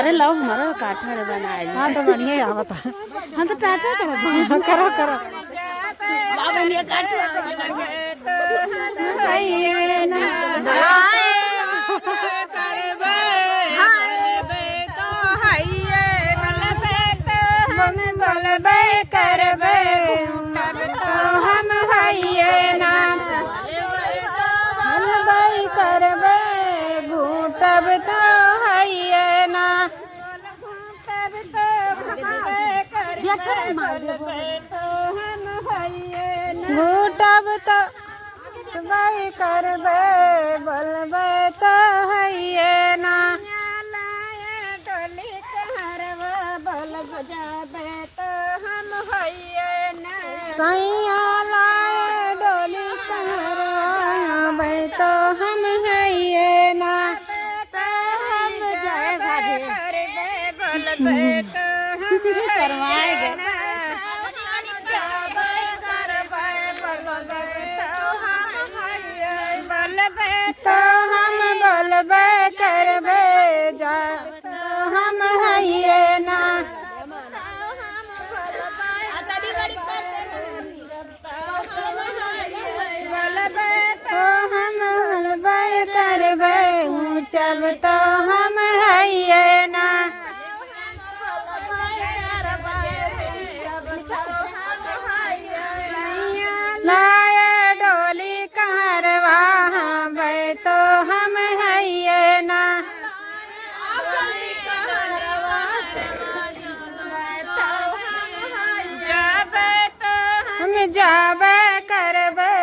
अरे लो हमारा काठा बनाए। हाँ तो बढ़िया आवत है। हम तो टाटा हाँ, करो करो तब तो है ना घूटब तो भाई करबे बोलबे तो है ना डोली कहरवा बोल बजाबे तो हम है ना सैया लाए डोली कहरवा तो हम है ना तो हम बोलबे करबे जा तो हम है ना तो हम बोलबे करबे जब तो हम है ना लाए डोली कहरवा बे तो हम है ना हम जाबे करबे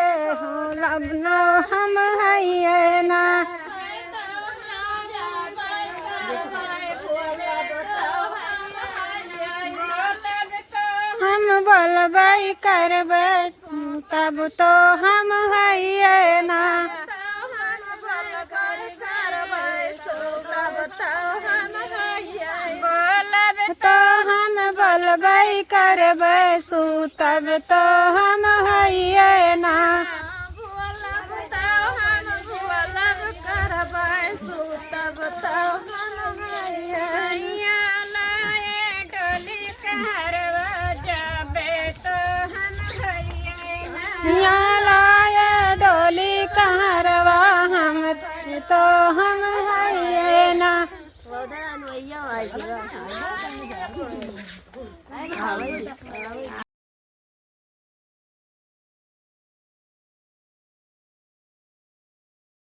हो लबनो हम है ना हम बोलबे करबे तब तो हम है ना तो हम बोलबे करबे सु तब तो हम है ना लाए डोली कहरवा हम तो हम है ना